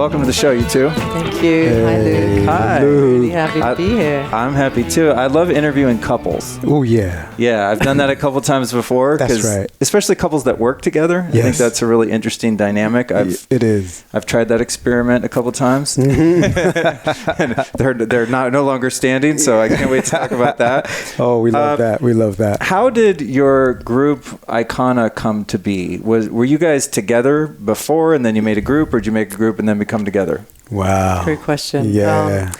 welcome to the show, you two. Thank you. Hi, Luke. Hi. Really happy to be here. I'm happy too. I love interviewing couples. Oh, yeah. Yeah, I've done that a couple times before. That's right. Especially couples that work together. Yes. I think that's a really interesting dynamic. It is. I've tried that experiment a couple times. Mm-hmm. And they're no longer standing, so I can't wait to talk about that. Oh, we love that. We love that. How did your group Aykanna come to be? Were you guys together before and then you made a group, or did you make a group and then become together? Wow. Great question. Yeah.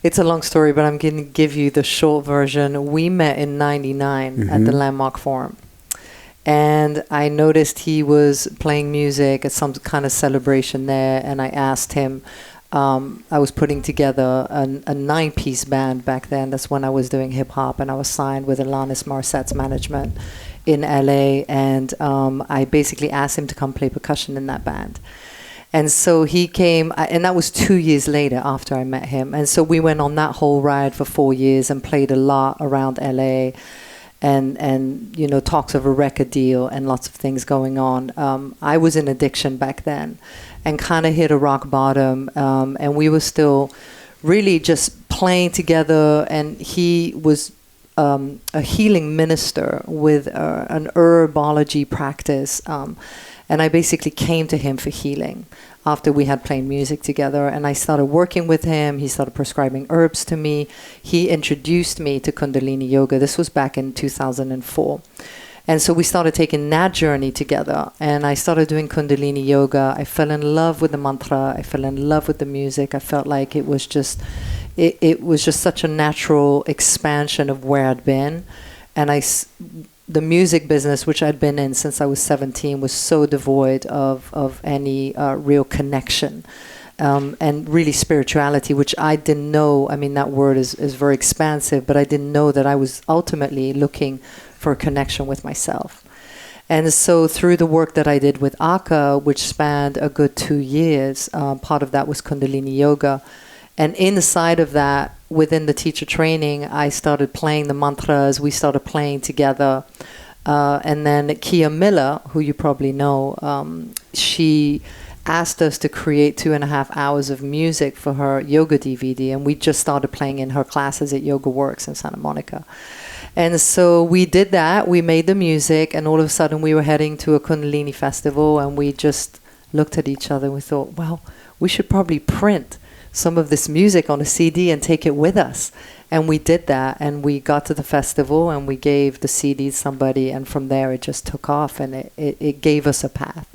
It's a long story, but I'm going to give you the short version. We met in 99 at the Landmark Forum. And I noticed he was playing music at some kind of celebration there. And I asked him, I was putting together a 9-piece band back then. That's when I was doing hip hop, and I was signed with Alanis Morissette's management in LA. And I basically asked him to come play percussion in that band. And so he came, and that was 2 years later after I met him. And so we went on that whole ride for 4 years and played a lot around LA, and you know, talks of a record deal and lots of things going on. I was in addiction back then and kind of hit a rock bottom. And we were still really just playing together. And he was a healing minister with an herbology practice. And I basically came to him for healing after we had played music together. And I started working with him. He started prescribing herbs to me. He introduced me to Kundalini Yoga. This was back in 2004. And so we started taking that journey together. And I started doing Kundalini Yoga. I fell in love with the mantra. I fell in love with the music. I felt like it was just such a natural expansion of where I'd been. And the music business, which I'd been in since I was 17, was so devoid of any real connection and really spirituality, which I didn't know. I mean, that word is very expansive, but I didn't know that I was ultimately looking for a connection with myself. And so through the work that I did with Akka, which spanned a good 2 years, part of that was Kundalini Yoga. And inside of that, within the teacher training, I started playing the mantras. We started playing together. And then Kia Miller, who you probably know, she asked us to create 2.5 hours of music for her yoga DVD. And we just started playing in her classes at Yoga Works in Santa Monica. And so we did that. We made the music. And all of a sudden, we were heading to a Kundalini festival. And we just looked at each other and we thought, well, we should probably print some of this music on a CD and take it with us. And we did that, and we got to the festival and we gave the CD to somebody, and from there it just took off, and it gave us a path.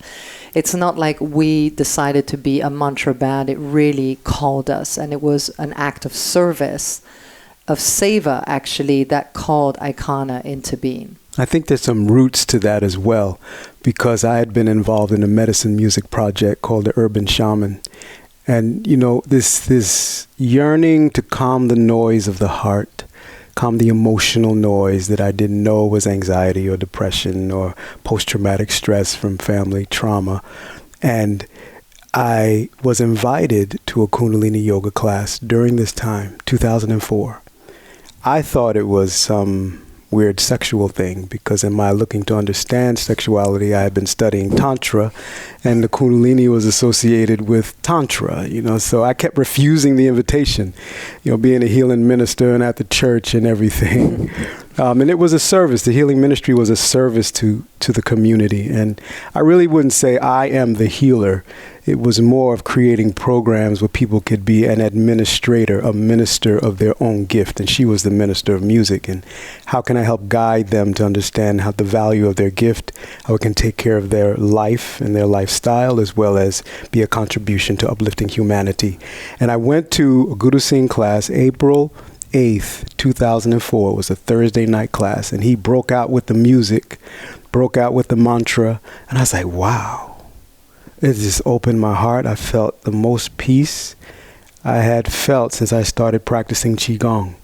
It's not like we decided to be a mantra band. It really called us, and it was an act of service, of seva actually, that called Aykanna into being. I think there's some roots to that as well, because I had been involved in a medicine music project called the Urban Shaman. And, you know, this yearning to calm the noise of the heart, calm the emotional noise that I didn't know was anxiety or depression or post-traumatic stress from family trauma. And I was invited to a Kundalini Yoga class during this time, 2004. I thought it was some weird sexual thing, because in my looking to understand sexuality, I had been studying Tantra, and the Kundalini was associated with Tantra, you know, so I kept refusing the invitation, you know, being a healing minister and at the church and everything. And it was a service. The healing ministry was a service to the community. And I really wouldn't say I am the healer. It was more of creating programs where people could be an administrator, a minister of their own gift. And she was the minister of music. And how can I help guide them to understand how the value of their gift, how it can take care of their life and their lifestyle, as well as be a contribution to uplifting humanity. And I went to a Guru Singh class, April 8th, 2004. It was a Thursday night class, and he broke out with the music, broke out with the mantra, and I was like, wow. It just opened my heart. I felt the most peace I had felt since I started practicing Qigong.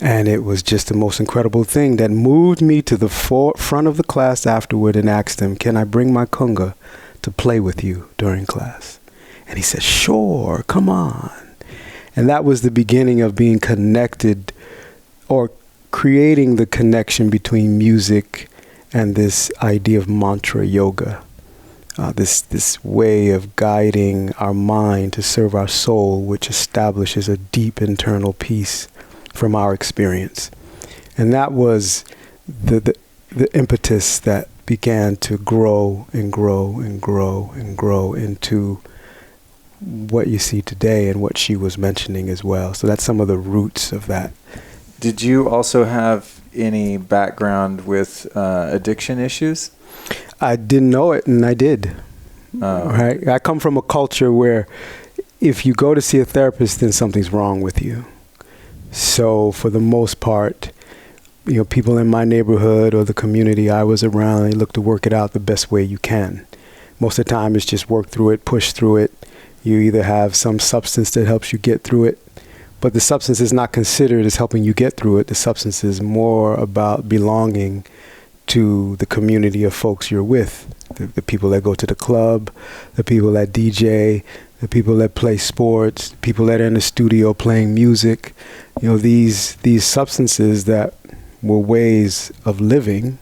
And it was just the most incredible thing that moved me to the front of the class afterward and asked him, can I bring my kunga to play with you during class? And he said, sure, come on. And that was the beginning of being connected, or creating the connection between music and this idea of mantra yoga. this way of guiding our mind to serve our soul, which establishes a deep internal peace from our experience. And that was the impetus that began to grow and grow and grow and grow into what you see today and what she was mentioning as well. So that's some of the roots of that. Did you also have any background with addiction issues? I didn't know it, and I did. Right? I come from a culture where if you go to see a therapist, then something's wrong with you. So for the most part, people in my neighborhood or the community I was around, they look to work it out the best way you can. Most of the time, it's just work through it, push through it. You either have some substance that helps you get through it, but the substance is not considered as helping you get through it. The substance is more about belonging to the community of folks you're with, the people that go to the club, the people that DJ, the people that play sports, people that are in the studio playing music. These substances that were ways of living,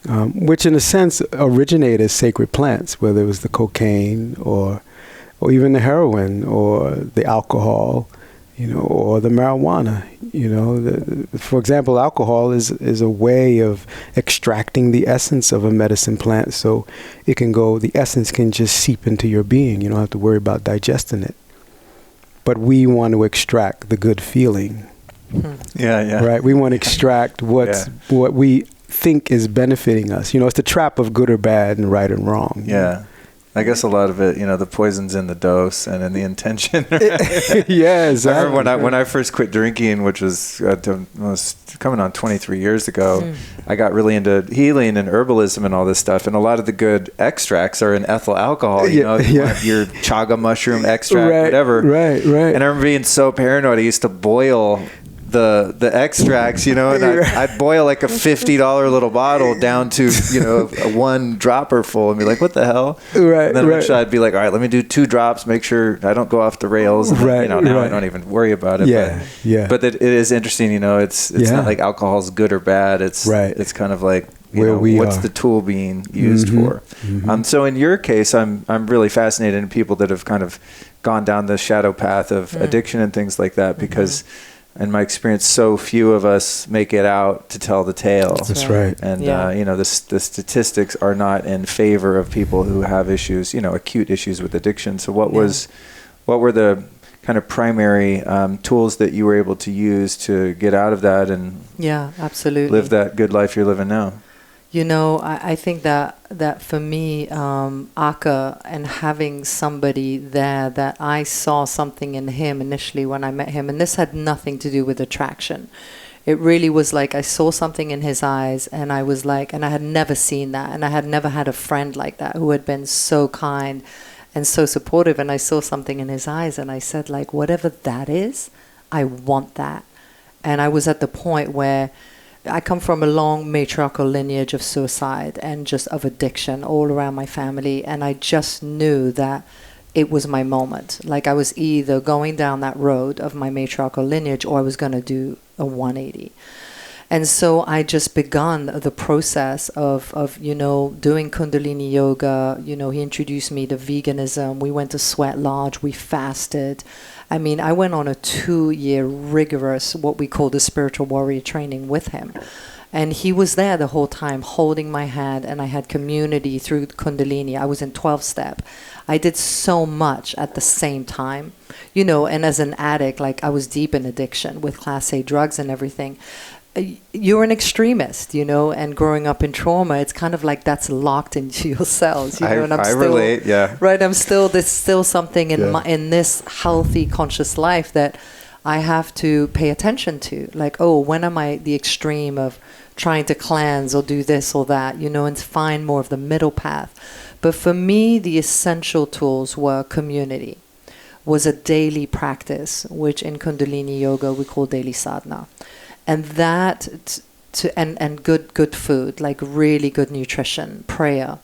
which in a sense originate as sacred plants, whether it was the cocaine or even the heroin or the alcohol, or the marijuana. For example, alcohol is a way of extracting the essence of a medicine plant, so the essence can just seep into your being. You don't have to worry about digesting it. But we want to extract the good feeling. Yeah. Right? We want to extract what we think is benefiting us. It's the trap of good or bad and right and wrong. Yeah. I guess a lot of it, the poison's in the dose and in the intention. Yeah, exactly. I remember when I first quit drinking, which was coming on 23 years ago, I got really into healing and herbalism and all this stuff. And a lot of the good extracts are in ethyl alcohol, your chaga mushroom extract, whatever. Right. And I remember being so paranoid. I used to boil the extracts, and I'd boil like a $50 little bottle down to, a one dropper full and be like, what the hell? Right. And then eventually I'd be like, all right, let me do 2 drops, make sure I don't go off the rails. And then, now I don't even worry about it. But it is interesting, it's not like alcohol's good or bad. It's kind of like, what's the tool being used for? So in your case, I'm really fascinated in people that have kind of gone down the shadow path of addiction and things like that, because in my experience, so few of us make it out to tell the tale. That's right. And, the statistics are not in favor of people who have issues, acute issues with addiction. So what were the kind of primary tools that you were able to use to get out of that and absolutely live that good life you're living now? I think that for me, Aka, and having somebody there that I saw something in him initially when I met him, and this had nothing to do with attraction. It really was like I saw something in his eyes, and I was like, and I had never seen that, and I had never had a friend like that who had been so kind and so supportive, and I saw something in his eyes, and I said, like, whatever that is, I want that. And I was at the point where I come from a long matriarchal lineage of suicide and just of addiction all around my family. And I just knew that it was my moment. Like I was either going down that road of my matriarchal lineage or I was going to do a 180. And so I just begun the process of doing Kundalini Yoga. He introduced me to veganism. We went to Sweat Lodge. We fasted. I mean, I went on a 2-year rigorous, what we call the spiritual warrior training with him. And he was there the whole time holding my hand, and I had community through Kundalini. I was in 12-step. I did so much at the same time, and as an addict, like I was deep in addiction with Class A drugs and everything. You're an extremist, and growing up in trauma, it's kind of like that's locked into your cells, and I relate, right. There's still something in this healthy, conscious life that I have to pay attention to. Like, when am I the extreme of trying to cleanse or do this or that, and find more of the middle path. But for me, the essential tools were community, was a daily practice, which in Kundalini Yoga we call daily sadhna. And that, and good food, like really good nutrition, prayer,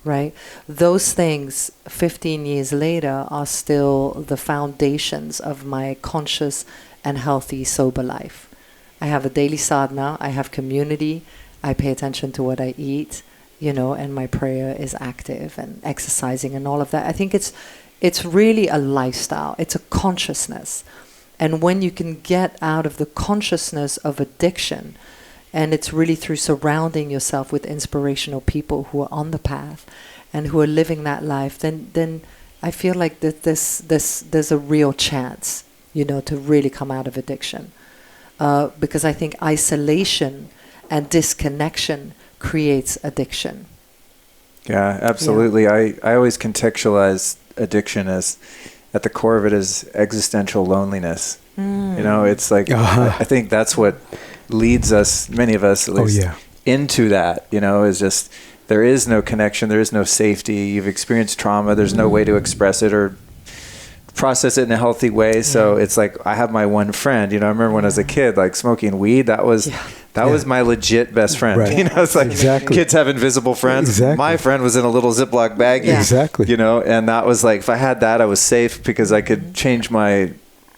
right? Those things, 15 years later, are still the foundations of my conscious and healthy, sober life. I have a daily sadhana, I have community, I pay attention to what I eat, you know, and my prayer is active and exercising and all of that. I think it's really a lifestyle. It's a consciousness. And when you can get out of the consciousness of addiction, and it's really through surrounding yourself with inspirational people who are on the path and who are living that life, then I feel like that there's a real chance, you know, to really come out of addiction. Because I think isolation and disconnection creates addiction. Yeah, absolutely. Yeah. I always contextualize addiction as, at the core of it, is existential loneliness. You know, it's like, I think that's what leads us, many of us at least, into that, you know, is just, there is no connection, there is no safety, you've experienced trauma, there's no way to express it or process it in a healthy way. So it's like, I have my one friend, you know, I remember when I was a kid, like smoking weed, that was my legit best friend. Right. You know, it's like kids have invisible friends. Exactly. My friend was in a little Ziploc baggie. Exactly. You know, and that was like, if I had that, I was safe because I could change my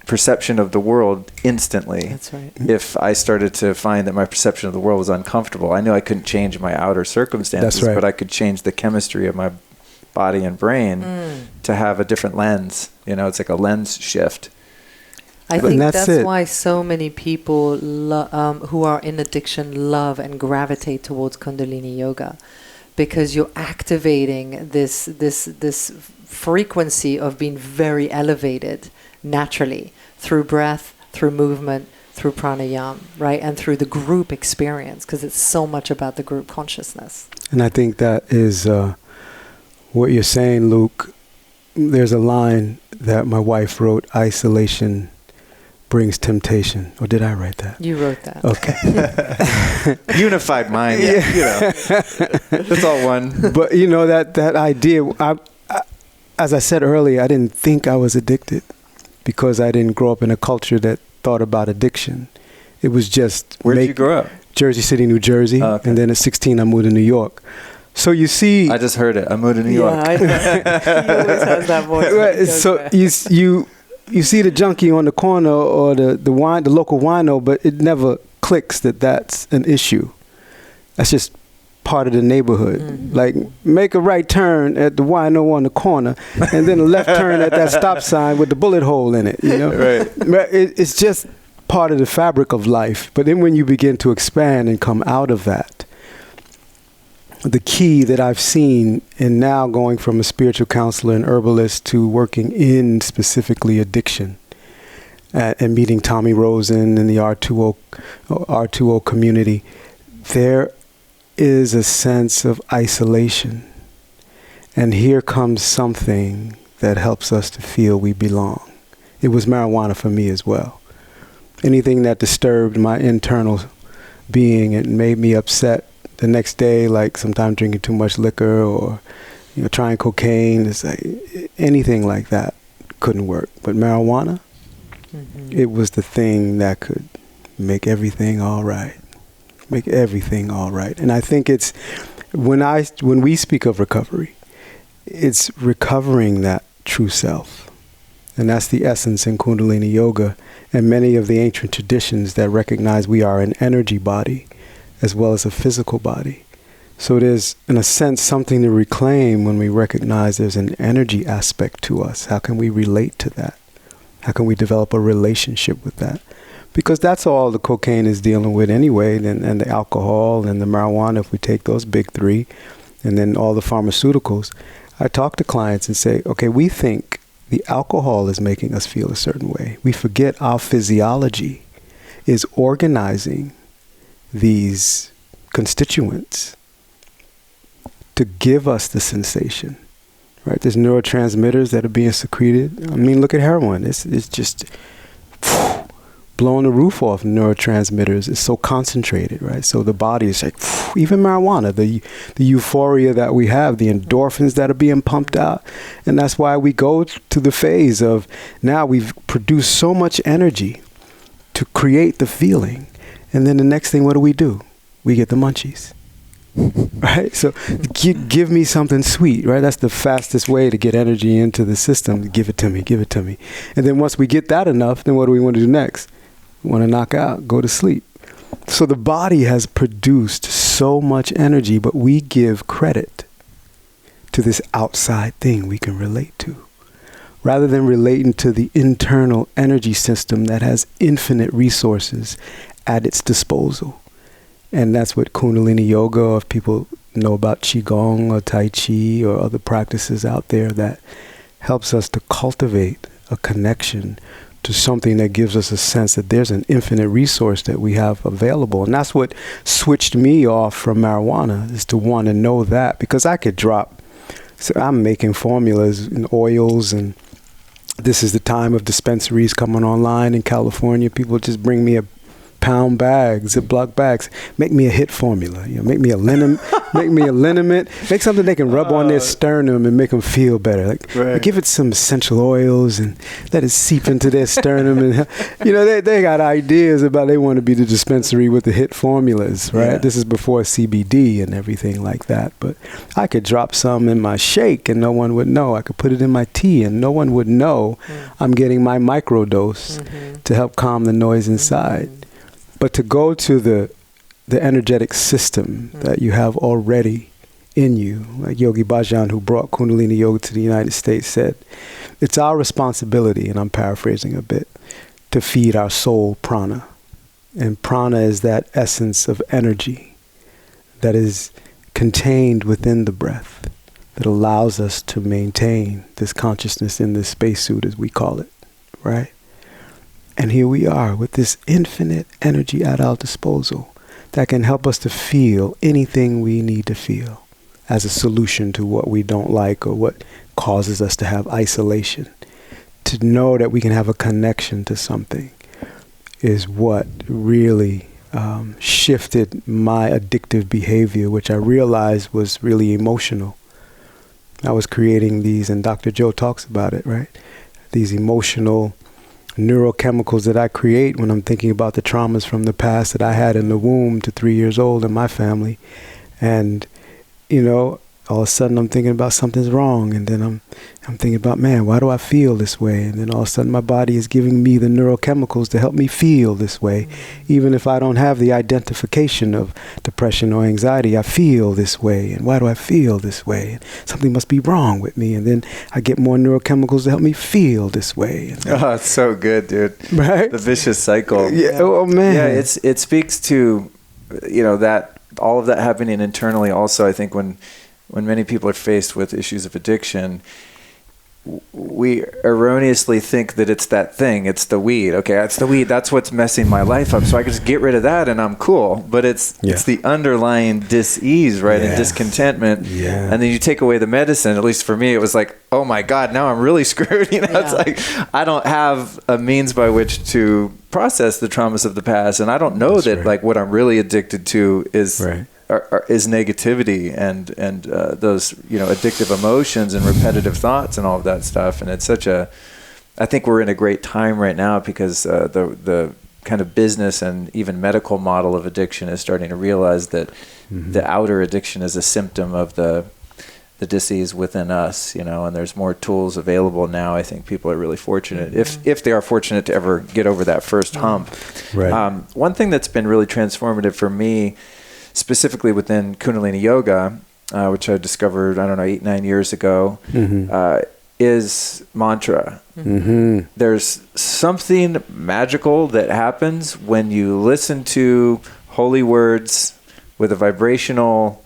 perception of the world instantly. That's right. If I started to find that my perception of the world was uncomfortable, I knew I couldn't change my outer circumstances, but I could change the chemistry of my body and brain to have a different lens. You know, it's like a lens shift. I think that's why so many people who are in addiction love and gravitate towards Kundalini Yoga, because you're activating this frequency of being very elevated naturally through breath, through movement, through pranayama, right? And through the group experience, because it's so much about the group consciousness. And I think that is what you're saying, Luke. There's a line that my wife wrote, isolation brings temptation. Or did I write that? You wrote that. Okay. Unified mind. Yeah. You know, it's all one. But you know, that idea, as I said earlier, I didn't think I was addicted because I didn't grow up in a culture that thought about addiction. It was just... Where did you grow up? Jersey City, New Jersey. Oh, okay. And then at 16, I moved to New York. So you see... I just heard it. I moved to New York. I know. He always has that voice. Right, so you see the junkie on the corner or the local wino, but it never clicks that that's an issue. That's just part of the neighborhood. Mm-hmm. Like, make a right turn at the wino on the corner, and then a left turn at that stop sign with the bullet hole in it. You know, right? It's just part of the fabric of life. But then when you begin to expand and come out of that, the key that I've seen in now going from a spiritual counselor and herbalist to working in specifically addiction and meeting Tommy Rosen in the R2O community, there is a sense of isolation. And here comes something that helps us to feel we belong. It was marijuana for me as well. Anything that disturbed my internal being and made me upset the next day, like sometimes drinking too much liquor or, you know, trying cocaine, it's like anything like that couldn't work. But marijuana, it was the thing that could make everything all right. Make everything all right. And I think it's when we speak of recovery, it's recovering that true self. And that's the essence in Kundalini Yoga and many of the ancient traditions that recognize we are an energy body as well as a physical body. So there's, in a sense, something to reclaim when we recognize there's an energy aspect to us. How can we relate to that? How can we develop a relationship with that? Because that's all the cocaine is dealing with anyway, and the alcohol and the marijuana, if we take those big three, and then all the pharmaceuticals. I talk to clients and say, okay, we think the alcohol is making us feel a certain way. We forget our physiology is organizing these constituents to give us the sensation, right? There's neurotransmitters that are being secreted. I mean, look at heroin. It's just blowing the roof off neurotransmitters. It's so concentrated, right? So the body is like, even marijuana, the euphoria that we have, the endorphins that are being pumped out. And that's why we go to the phase of now we've produced so much energy to create the feeling. And then the next thing, what do? We get the munchies, right? So give me something sweet, right? That's the fastest way to get energy into the system. Give it to me. And then once we get that enough, then what do we want to do next? We want to knock out, go to sleep. So the body has produced so much energy, but we give credit to this outside thing we can relate to, rather than relating to the internal energy system that has infinite resources at its disposal. And that's what Kundalini Yoga, or if people know about Qigong or Tai Chi or other practices out there, that helps us to cultivate a connection to something that gives us a sense that there's an infinite resource that we have available. And that's what switched me off from marijuana, is to want to know that, because I could drop. So I'm making formulas and oils, and this is the time of dispensaries coming online in California. People just bring me a pound bag, Ziploc bags, make me a hit formula, make me a liniment, make something they can rub on their sternum and make them feel better. Like give it some essential oils and let it seep into their sternum. And they got ideas about, they want to be the dispensary with the hit formulas, right? Yeah. This is before CBD and everything like that. But I could drop some in my shake and no one would know. I could put it in my tea and no one would know I'm getting my microdose to help calm the noise inside. But to go to the energetic system that you have already in you, like Yogi Bhajan, who brought Kundalini Yoga to the United States, said, it's our responsibility, and I'm paraphrasing a bit, to feed our soul prana. And prana is that essence of energy that is contained within the breath, that allows us to maintain this consciousness in this spacesuit, as we call it, right? And here we are with this infinite energy at our disposal that can help us to feel anything we need to feel as a solution to what we don't like or what causes us to have isolation. To know that we can have a connection to something is what really shifted my addictive behavior, which I realized was really emotional. I was creating these, and Dr. Joe talks about it, right? These emotional neurochemicals that I create when I'm thinking about the traumas from the past that I had in the womb to 3 years old in my family. And, all of a sudden I'm thinking about something's wrong. And then I'm thinking about, man, why do I feel this way? And then all of a sudden my body is giving me the neurochemicals to help me feel this way. Even if I don't have the identification of depression or anxiety, I feel this way. And why do I feel this way? And something must be wrong with me. And then I get more neurochemicals to help me feel this way. Oh, it's so good, dude. Right? The vicious cycle. Yeah. Oh, man. Yeah, it speaks to, that all of that happening internally. Also, I think when many people are faced with issues of addiction, we erroneously think that it's that thing. It's the weed. Okay, it's the weed. That's what's messing my life up. So I can just get rid of that and I'm cool. But it's the underlying dis-ease, right? And discontentment. Yeah. And then you take away the medicine. At least for me, it was like, oh my God, now I'm really screwed. It's like, I don't have a means by which to process the traumas of the past. And I don't know like what I'm really addicted to is... is negativity and those addictive emotions and repetitive thoughts and all of that stuff. And it's I think we're in a great time right now because the kind of business and even medical model of addiction is starting to realize that the outer addiction is a symptom of the disease within us, and there's more tools available now. I think people are really fortunate if they are fortunate to ever get over that first hump. Right. One thing that's been really transformative for me, specifically within Kundalini Yoga, which I discovered, 8-9 years ago, is mantra. There's something magical that happens when you listen to holy words with a vibrational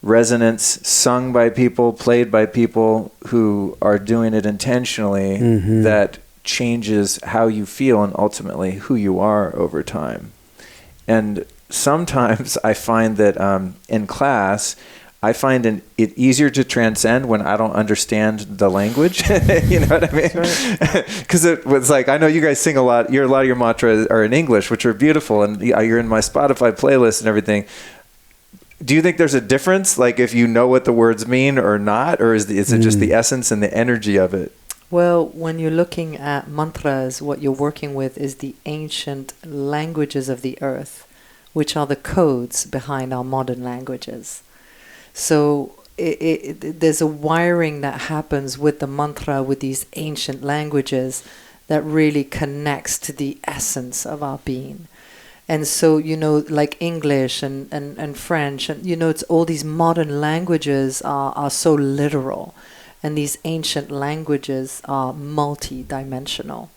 resonance sung by people, played by people who are doing it intentionally, that changes how you feel and ultimately who you are over time. And sometimes I find that in class, I find it easier to transcend when I don't understand the language. You know what I mean? Because it was like, I know you guys sing a lot. A lot of your mantras are in English, which are beautiful, and you're in my Spotify playlist and everything. Do you think there's a difference, like if you know what the words mean or not, or is it just the essence and the energy of it? Well, when you're looking at mantras, what you're working with is the ancient languages of the earth, which are the codes behind our modern languages. So there's a wiring that happens with the mantra, with these ancient languages, that really connects to the essence of our being. And so, like English and French, and, it's all these modern languages are so literal. And these ancient languages are multi-dimensional.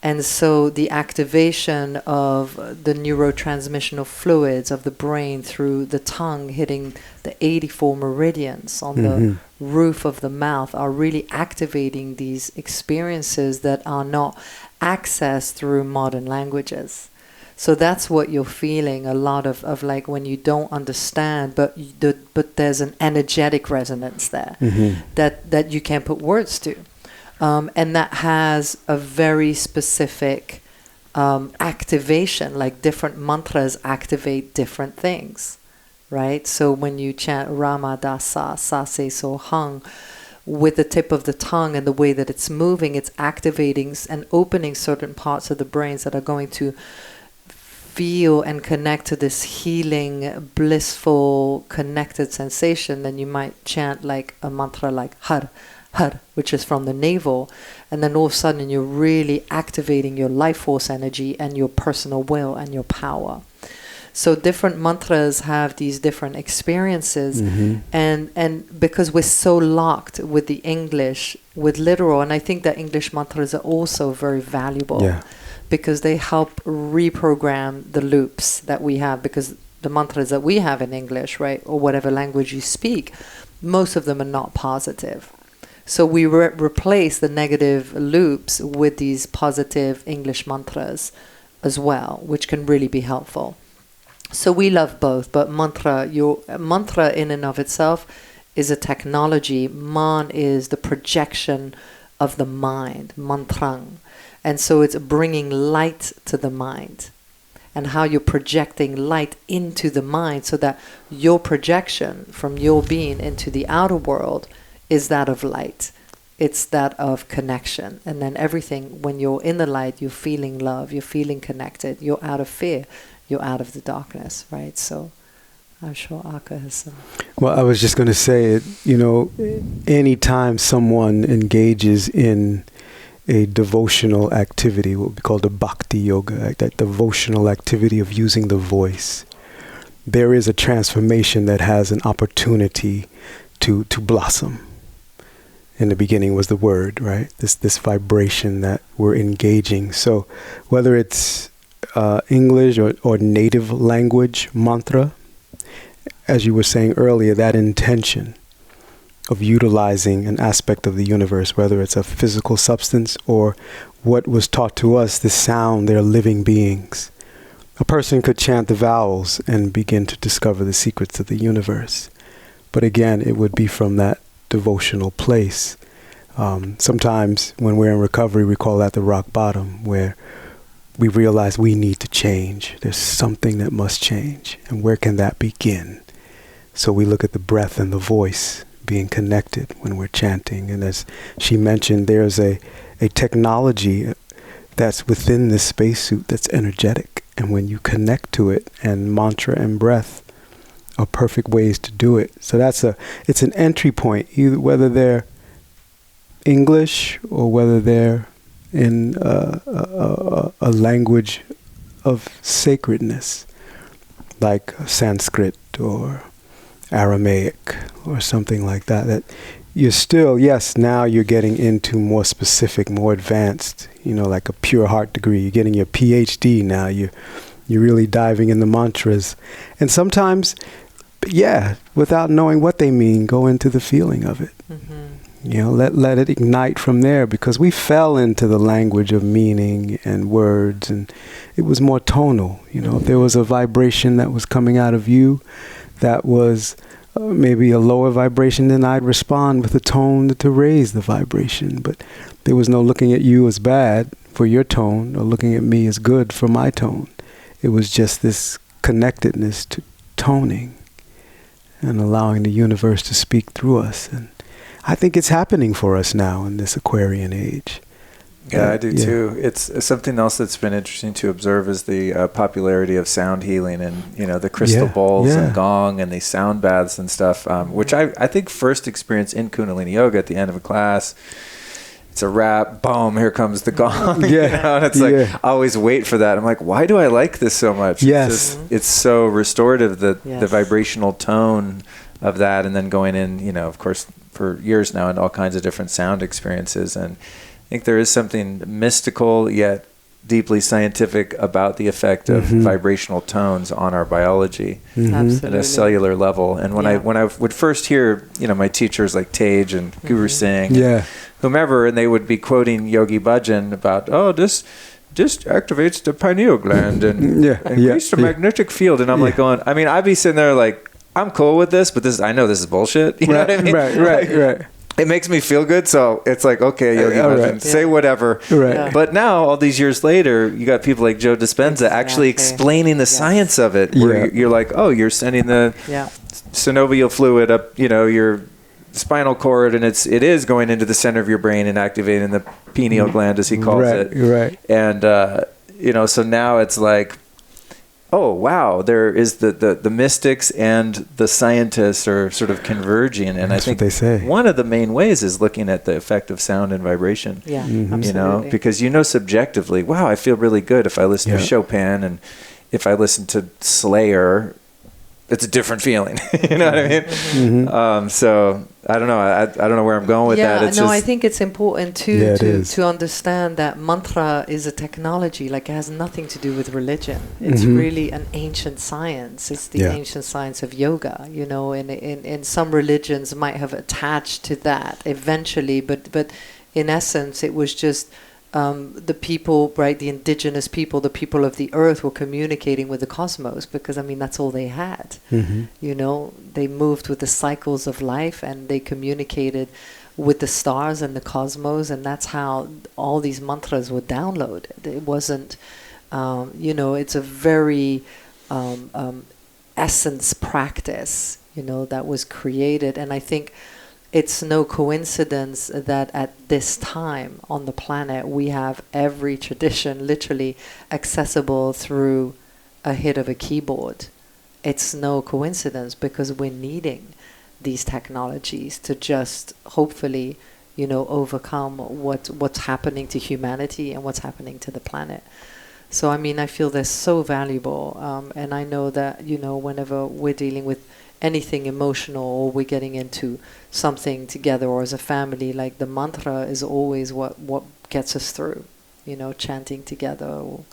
And so the activation of the neurotransmissional fluids of the brain through the tongue hitting the 84 meridians on the roof of the mouth are really activating these experiences that are not accessed through modern languages. So that's what you're feeling a lot of like when you don't understand, but there's an energetic resonance there that you can't put words to. And that has a very specific activation, like different mantras activate different things, right? So when you chant Rama Dasa Sase So Hung, with the tip of the tongue and the way that it's moving, it's activating and opening certain parts of the brains that are going to feel and connect to this healing, blissful, connected sensation. Then you might chant like a mantra like Har, Har, which is from the navel, and then all of a sudden you're really activating your life force energy and your personal will and your power. So different mantras have these different experiences, and because we're so locked with the English, with literal, and I think that English mantras are also very valuable because they help reprogram the loops that we have, because the mantras that we have in English, right, or whatever language you speak, most of them are not positive. So we replace the negative loops with these positive English mantras as well, which can really be helpful. So we love both, but mantra in and of itself is a technology. Man is the projection of the mind, mantrang. And so it's bringing light to the mind, and how you're projecting light into the mind so that your projection from your being into the outer world is that of light. It's that of connection. And then everything, when you're in the light, you're feeling love, you're feeling connected, you're out of fear, you're out of the darkness, right? So I'm sure Akka has some. Well, I was just going to say, anytime someone engages in a devotional activity, what we call the Bhaktiyoga, that devotional activity of using the voice, there is a transformation that has an opportunity to blossom. In the beginning was the word, right? This vibration that we're engaging. So whether it's English or native language mantra, as you were saying earlier, that intention of utilizing an aspect of the universe, whether it's a physical substance or what was taught to us, the sound, they're living beings. A person could chant the vowels and begin to discover the secrets of the universe. But again, it would be from that devotional place. Sometimes when we're in recovery, we call that the rock bottom, where we realize we need to change. There's something that must change. And where can that begin? So we look at the breath and the voice being connected when we're chanting. And as she mentioned, there's a technology that's within this spacesuit that's energetic. And when you connect to it, and mantra and breath are perfect ways to do it. So it's an entry point, either whether they're English or whether they're in a language of sacredness, like Sanskrit or Aramaic or something like that, that you're still, yes, now you're getting into more specific, more advanced, like a pure heart degree. You're getting your PhD now. You're really diving in the mantras. And sometimes, without knowing what they mean, go into the feeling of it. Let it ignite from there, because we fell into the language of meaning and words, and it was more tonal. If there was a vibration that was coming out of you that was maybe a lower vibration, then I'd respond with a tone to raise the vibration. But there was no looking at you as bad for your tone or looking at me as good for my tone. It was just this connectedness to toning and allowing the universe to speak through us. And I think it's happening for us now in this Aquarian age. Yeah, I do too. It's something else that's been interesting to observe is the popularity of sound healing and, the crystal bowls and gong and these sound baths and stuff, which I think first experienced in Kundalini Yoga at the end of a class. it's a wrap, boom, here comes the gong. Yeah. You know? And it's like, I always wait for that. I'm like, why do I like this so much? Yes. It's so restorative, the vibrational tone of that. And then going in, you know, of course, for years now, into all kinds of different sound experiences. And I think there is something mystical yet deeply scientific about the effect of vibrational tones on our biology at a cellular level. And when I would first hear, you know, my teachers like Tej and Guru Singh, whomever, and they would be quoting Yogi Bhajan about, this activates the pineal gland and increase the magnetic field. And I'm like going, I mean, I'd be sitting there like, I'm cool with this, but I know this is bullshit. You know what I mean? Right. It makes me feel good, so it's like, okay, Yogi Bhajan, say whatever. Right. But now, all these years later, you got people like Joe Dispenza actually explaining the science of it, where you're like, oh, you're sending the synovial fluid up, you know, your spinal cord, and it is going into the center of your brain and activating the pineal gland, as he calls it. Right. And, you know, so now it's like, oh, wow, there is the mystics and the scientists are sort of converging. And that's I think what they say. One of the main ways is looking at the effect of sound and vibration. Yeah, you know, because you know subjectively, wow, I feel really good if I listen to Chopin, and if I listen to Slayer, it's a different feeling. You know what I mean? So I don't know. I don't know where I'm going with that. It's I think it's important to understand that mantra is a technology. Like, it has nothing to do with religion. It's really an ancient science. It's the ancient science of yoga. You know, and some religions might have attached to that eventually, but in essence, it was just. The people, right, the indigenous people, the people of the earth were communicating with the cosmos because, I mean, that's all they had. You know, they moved with the cycles of life and they communicated with the stars and the cosmos, and that's how all these mantras were downloaded. It wasn't, you know, it's a very essence practice, you know, that was created. And I think it's no coincidence that at this time on the planet we have every tradition literally accessible through a hit of a keyboard. It's no coincidence because we're needing these technologies to just hopefully, you know, overcome what's happening to humanity and what's happening to the planet. So I mean, I feel they're so valuable, and I know that, you know, whenever we're dealing with anything emotional or we're getting into something together or as a family, like the mantra is always what gets us through, you know, chanting together or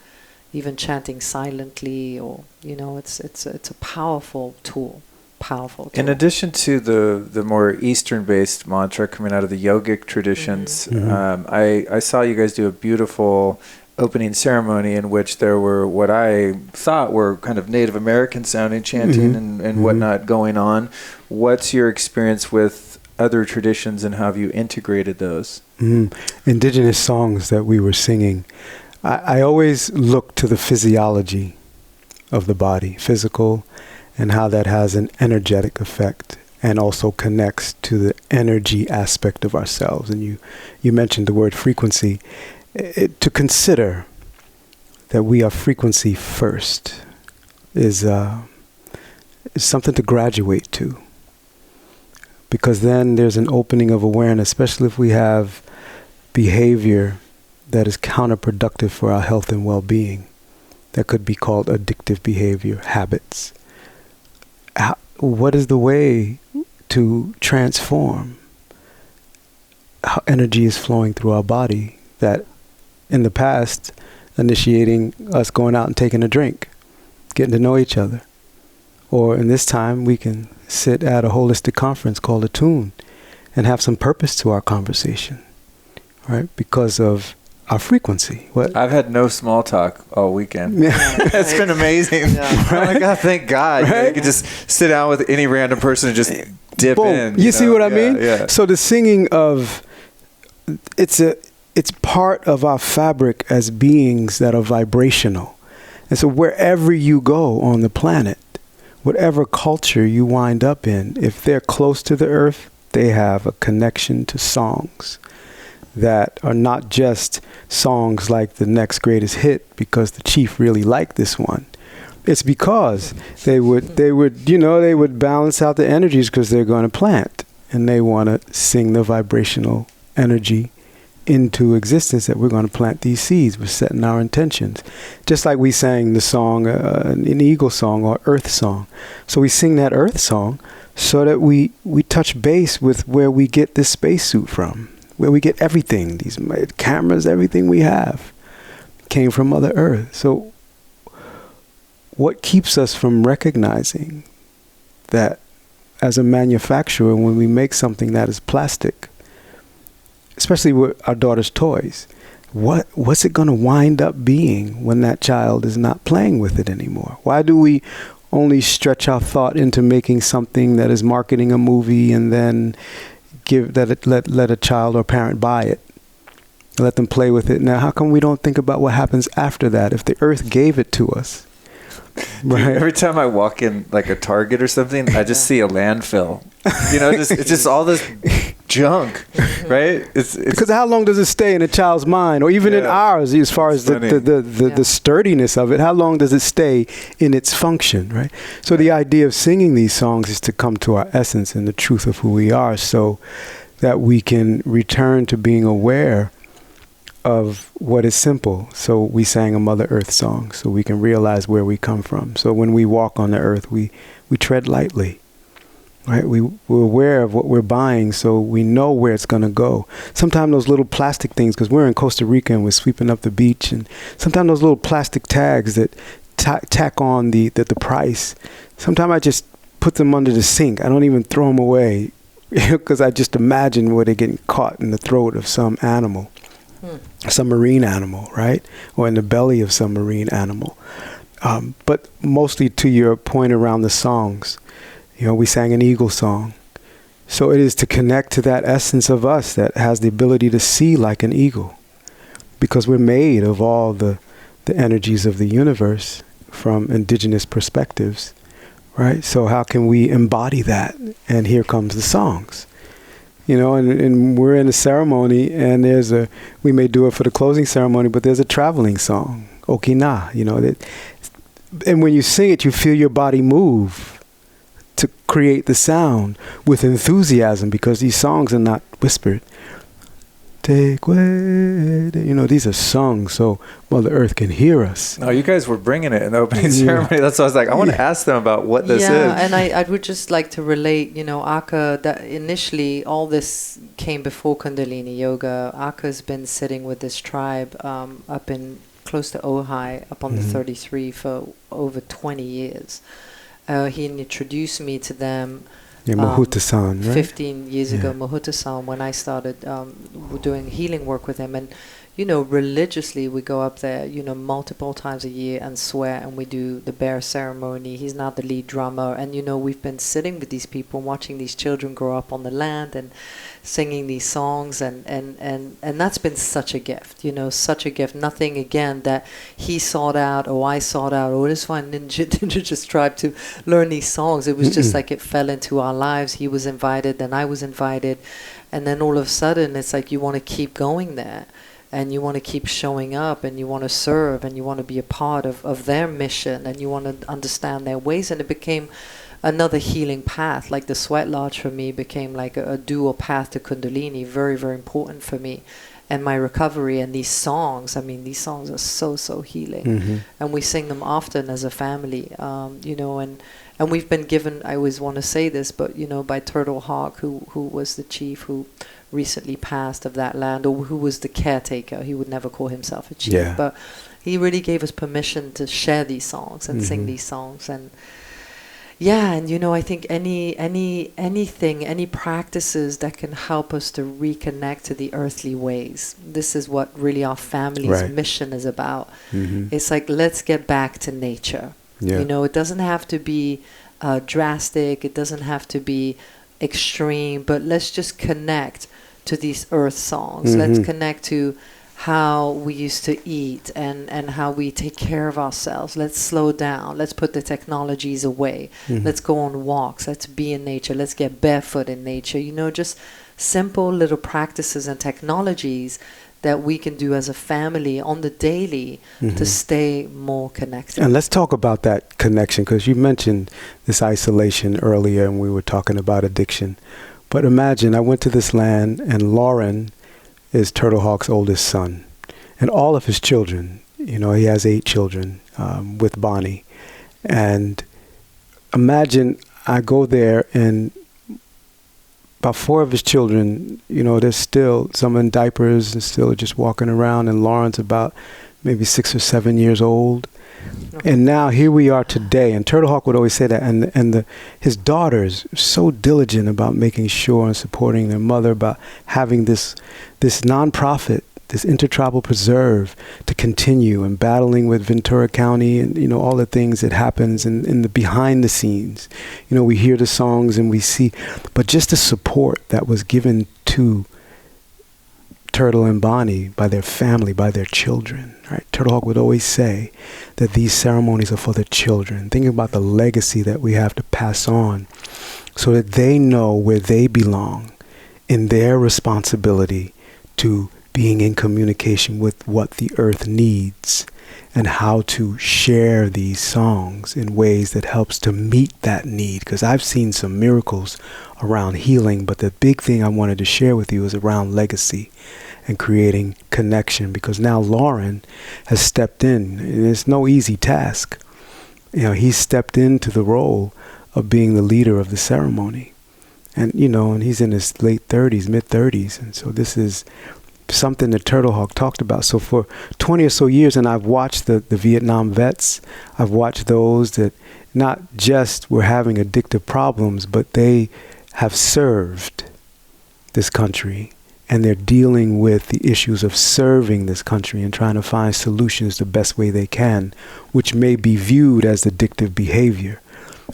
even chanting silently, or, you know, it's a powerful tool. In addition to the more Eastern-based mantra coming out of the yogic traditions, I saw you guys do a beautiful opening ceremony in which there were what I thought were kind of Native American sounding chanting and whatnot going on. What's your experience with other traditions and how have you integrated those? Indigenous songs that we were singing. I always look to the physiology of the body, physical, and how that has an energetic effect and also connects to the energy aspect of ourselves. And you mentioned the word frequency. To consider that we are frequency first is something to graduate to, because then there's an opening of awareness, especially if we have behavior that is counterproductive for our health and well-being. That could be called addictive behavior, habits. What is the way to transform how energy is flowing through our body that in the past, initiating us going out and taking a drink, getting to know each other. Or in this time, we can sit at a holistic conference called Attune and have some purpose to our conversation, right? Because of our frequency. I've had no small talk all weekend. It's been amazing. Right? Oh my God, thank God. Right? You can just sit down with any random person and just dip in. You see what I mean? Yeah. So the singing of, it's part of our fabric as beings that are vibrational. And so wherever you go on the planet, whatever culture you wind up in, if they're close to the earth, they have a connection to songs that are not just songs like the next greatest hit because the chief really liked this one. It's because they would balance out the energies because they're going to plant and they want to sing the vibrational energy into existence that we're going to plant these seeds. We're setting our intentions. Just like we sang the song, an eagle song or earth song. So we sing that earth song so that we touch base with where we get this spacesuit from, where we get everything, these cameras, everything we have came from Mother Earth. So what keeps us from recognizing that as a manufacturer, when we make something that is plastic, especially with our daughter's toys, what's it going to wind up being when that child is not playing with it anymore? Why do we only stretch our thought into making something that is marketing a movie and then let a child or parent buy it, let them play with it? Now, how come we don't think about what happens after that? If the earth gave it to us, right? Dude, every time I walk in like a Target or something, I just see a landfill. It's just all this junk, right? It's because how long does it stay in a child's mind, or even in ours, as far as the sturdiness of it? How long does it stay in its function, right? So the idea of singing these songs is to come to our essence and the truth of who we are, so that we can return to being aware of what is simple. So we sang a Mother Earth song so we can realize where we come from. So when we walk on the earth, we tread lightly, right? We're aware of what we're buying, so we know where it's going to go. Sometimes those little plastic things, because we're in Costa Rica and we're sweeping up the beach, and sometimes those little plastic tags that tack on the price, sometimes I just put them under the sink. I don't even throw them away because I just imagine where they're getting caught in the throat of some animal. Some marine animal, right? Or in the belly of some marine animal. But mostly to your point around the songs, we sang an eagle song. So it is to connect to that essence of us that has the ability to see like an eagle, because we're made of all the energies of the universe from indigenous perspectives, right? So how can we embody that? And here comes the songs. And we're in a ceremony, and we may do it for the closing ceremony, but there's a traveling song, Aykanna, and when you sing it, you feel your body move to create the sound with enthusiasm, because these songs are not whispered. Take way, these are sung so Mother Earth can hear us. No, you guys were bringing it in the opening ceremony. That's why I was like, I want to ask them about what this is. Yeah, and I would just like to relate, Akka, that initially all this came before Kundalini Yoga. Akka's been sitting with this tribe up in close to Ojai, up on the 33 for over 20 years. He introduced me to them. Yeah, Mahuta-san, right? 15 years ago, Mahuta-san, when I started doing healing work with him. And, religiously we go up there, multiple times a year and swear, and we do the bear ceremony. He's not the lead drummer. And, we've been sitting with these people, watching these children grow up on the land and singing these songs. And that's been such a gift, such a gift. Nothing, again, that he sought out or I sought out, or just find Ninja just tried to learn these songs. It was just like it fell into our lives. He was invited, then I was invited. And then all of a sudden, it's like you want to keep going there. And you want to keep showing up, and you want to serve, and you want to be a part of their mission, and you want to understand their ways. And it became another healing path. Like the sweat lodge for me became like a dual path to Kundalini, very, very important for me and my recovery. And these songs, these songs are so, so healing. And we sing them often as a family, and we've been given, I always want to say this, but, by Turtle Hawk, who was the chief who recently passed of that land, or who was the caretaker. He would never call himself a chief, but he really gave us permission to share these songs and sing these songs. And I think anything, any practices that can help us to reconnect to the earthly ways. This is what really our family's mission is about. It's like, let's get back to nature. It doesn't have to be drastic. It doesn't have to be extreme, but let's just connect to these earth songs. Let's connect to how we used to eat and how we take care of ourselves. Let's slow down. Let's put the technologies away. Let's go on walks. Let's be in nature. Let's get barefoot in nature. Just simple little practices and technologies that we can do as a family on the daily to stay more connected. And let's talk about that connection, because you mentioned this isolation earlier, and we were talking about addiction. But imagine I went to this land, and Lauren is Turtle Hawk's oldest son, and all of his children. You know, he has 8 children with Bonnie. And imagine I go there and about 4 of his children, you know, they're still some in diapers and still just walking around, and Lauren's about maybe 6 or 7 years old. Okay. And now here we are today, and Turtle Hawk would always say that, and his daughters so diligent about making sure and supporting their mother, about having this nonprofit, this intertribal preserve to continue, and battling with Ventura County, and you know, all the things that happens in the behind the scenes. You know, we hear the songs and we see, but just the support that was given to Turtle and Bonnie by their family, by their children, right? Turtle Hawk would always say that these ceremonies are for the children. Think about the legacy that we have to pass on so that they know where they belong in their responsibility to being in communication with what the earth needs, and how to share these songs in ways that helps to meet that need. Because I've seen some miracles around healing, but the big thing I wanted to share with you is around legacy and creating connection, because now Lauren has stepped in. It's no easy task. You know, he's stepped into the role of being the leader of the ceremony. And, you know, and he's in his late 30s, mid 30s. And so this is something that Turtle Hawk talked about. So for 20 or so years, and I've watched the Vietnam vets, I've watched those that not just were having addictive problems, but they have served this country, and they're dealing with the issues of serving this country and trying to find solutions the best way they can, which may be viewed as addictive behavior.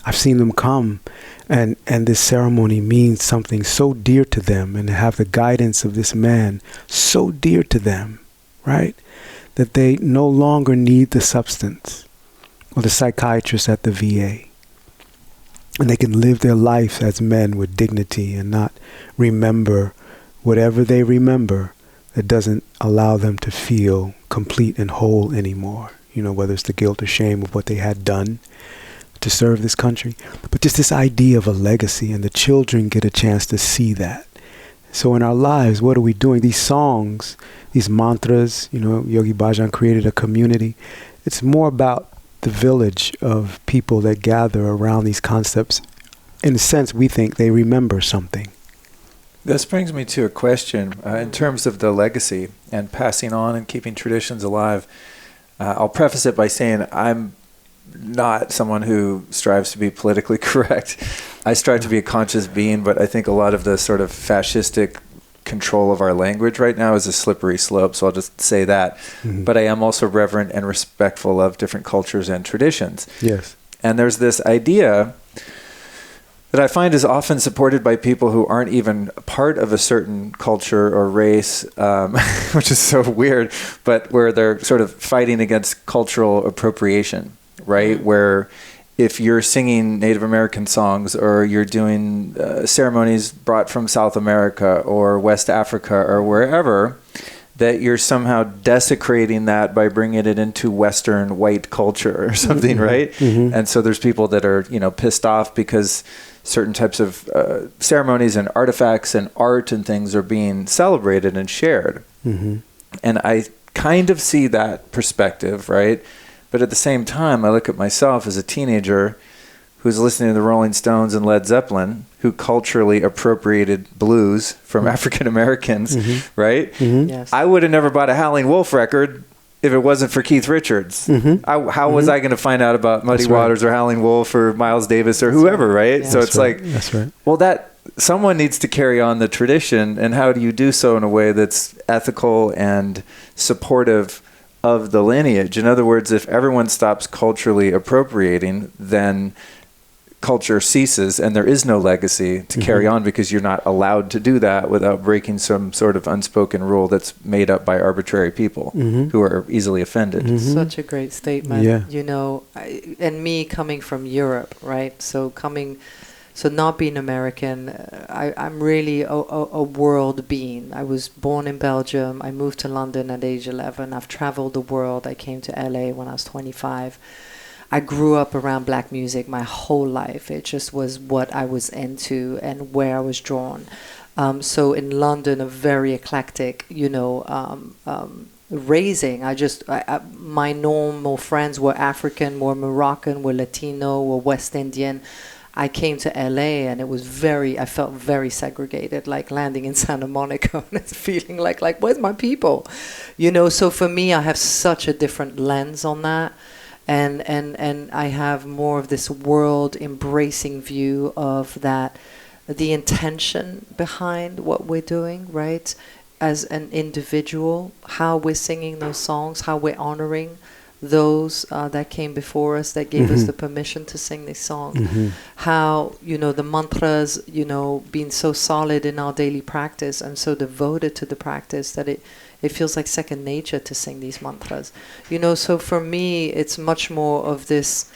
I've seen them come, and this ceremony means something so dear to them, and to have the guidance of this man so dear to them, right? That they no longer need the substance or the psychiatrist at the VA. And they can live their life as men with dignity and not remember whatever they remember that doesn't allow them to feel complete and whole anymore. You know, whether it's the guilt or shame of what they had done to serve this country, but just this idea of a legacy, and the children get a chance to see that. So in our lives, what are we doing? These songs, these mantras, you know, Yogi Bhajan created a community. It's more about the village of people that gather around these concepts. In a sense, we think they remember something. This brings me to a question in terms of the legacy and passing on and keeping traditions alive. I'll preface it by saying I'm not someone who strives to be politically correct. I strive to be a conscious being, but I think a lot of the sort of fascistic control of our language right now is a slippery slope, so I'll just say that. Mm-hmm. But I am also reverent and respectful of different cultures and traditions. Yes. And there's this idea that I find is often supported by people who aren't even part of a certain culture or race, which is so weird, but where they're sort of fighting against cultural appropriation. Right, where if you're singing Native American songs, or you're doing ceremonies brought from South America or West Africa or wherever, that you're somehow desecrating that by bringing it into Western white culture or something, mm-hmm. right? Mm-hmm. And so there's people that are, you know, pissed off because certain types of ceremonies and artifacts and art and things are being celebrated and shared. Mm-hmm. And I kind of see that perspective, right? But at the same time, I look at myself as a teenager who's listening to the Rolling Stones and Led Zeppelin, who culturally appropriated blues from mm-hmm. African Americans, mm-hmm. right? Mm-hmm. Yes. I would have never bought a Howlin' Wolf record if it wasn't for Keith Richards. Mm-hmm. How mm-hmm. was I going to find out about Muddy Waters or Howlin' Wolf or Miles Davis or whoever, right? Yeah. So it's like, well, that someone needs to carry on the tradition, and how do you do so in a way that's ethical and supportive of the lineage? In other words, if everyone stops culturally appropriating, then culture ceases and there is no legacy to mm-hmm. carry on, because you're not allowed to do that without breaking some sort of unspoken rule that's made up by arbitrary people mm-hmm. who are easily offended. Mm-hmm. Such a great statement. Yeah. You know, and me coming from Europe, right? So not being American, I'm really a world being. I was born in Belgium. I moved to London at age 11. I've traveled the world. I came to LA when I was 25. I grew up around black music my whole life. It just was what I was into and where I was drawn. So in London, a very eclectic, raising. My normal friends were African, were Moroccan, were Latino, were West Indian. I came to LA and I felt very segregated, like landing in Santa Monica and feeling like where's my people? So for me, I have such a different lens on that. And I have more of this world embracing view of that, the intention behind what we're doing, right? As an individual, how we're singing those songs, how we're honoring those that came before us, that gave us the permission to sing these songs. How, the mantras, being so solid in our daily practice and so devoted to the practice that it feels like second nature to sing these mantras. So for me, it's much more of this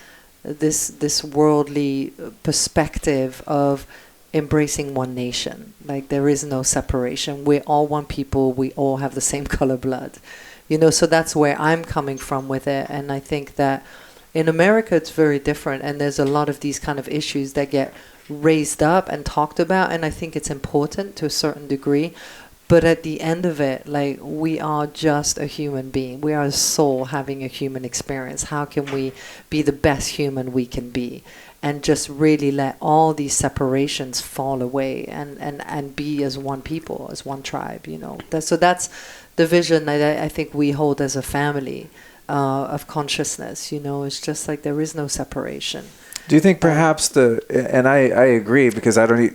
worldly perspective of embracing one nation. Like there is no separation. We're all one people. We all have the same color blood. So that's where I'm coming from with it. And I think that in America, it's very different. And there's a lot of these kind of issues that get raised up and talked about. And I think it's important to a certain degree. But at the end of it, like, we are just a human being. We are a soul having a human experience. How can we be the best human we can be? And just really let all these separations fall away and be as one people, as one tribe, So that's the vision that I think we hold as a family of consciousness, It's just like there is no separation. Do you think perhaps and I agree, because I don't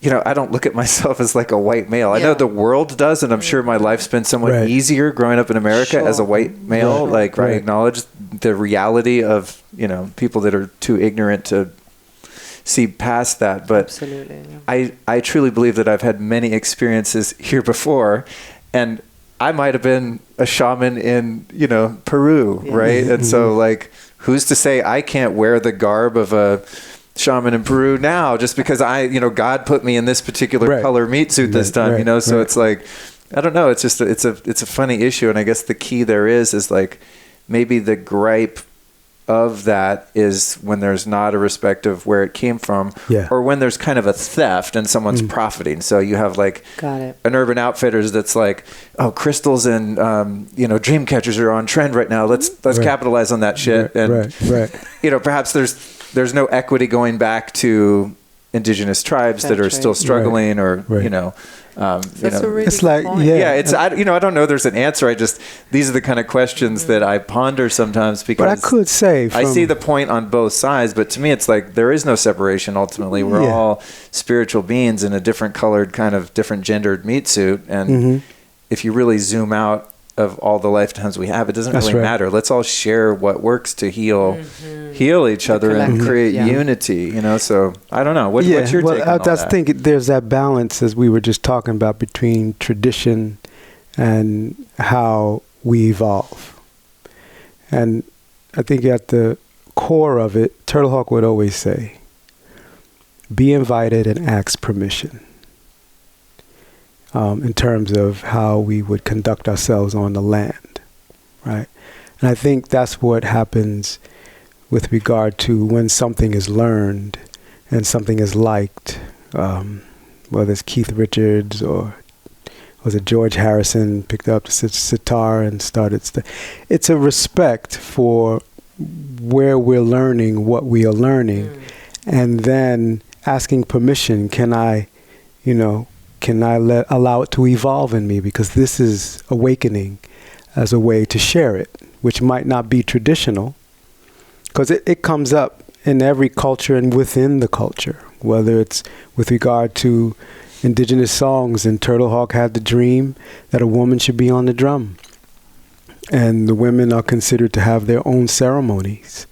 I don't look at myself as like a white male. I know the world does, and I'm sure my life's been somewhat easier growing up in America as a white male. I acknowledge the reality of, people that are too ignorant to see past that. But absolutely, yeah. I truly believe that I've had many experiences here before, and I might have been a shaman in, Peru, right? And so, like, who's to say I can't wear the garb of a shaman in Peru now, just because God put me in this particular color meat suit this time, so it's like, I don't know. It's just, it's a funny issue. And I guess the key there is like, maybe the gripe of that is when there's not a respect of where it came from, or when there's kind of a theft and someone's profiting. So you have like an Urban Outfitters that's like, oh, crystals and dream catchers are on trend right now. Let's capitalize on that shit. And perhaps there's no equity going back to indigenous tribes that are still struggling, or it's like I don't know there's an answer. These are the kind of questions that I ponder sometimes, because but I could say I see the point on both sides, but to me it's like there is no separation. Ultimately, we're all spiritual beings in a different colored, kind of different gendered meat suit, and if you really zoom out of all the lifetimes we have, it doesn't really matter. Let's all share what works to heal each other and create unity, so I don't know. What's your take on all that? I think there's that balance, as we were just talking about, between tradition and how we evolve. And I think at the core of it, Turtle Hawk would always say, be invited and ask permission. In terms of how we would conduct ourselves on the land, right? And I think that's what happens with regard to when something is learned and something is liked, whether it's Keith Richards or was it George Harrison picked up the sitar and started. It's a respect for where we're learning what we are learning, and then asking permission. Can I allow it to evolve in me, because this is awakening, as a way to share it, which might not be traditional, because it comes up in every culture and within the culture, whether it's with regard to indigenous songs. And Turtle Hawk had the dream that a woman should be on the drum, and the women are considered to have their own ceremonies.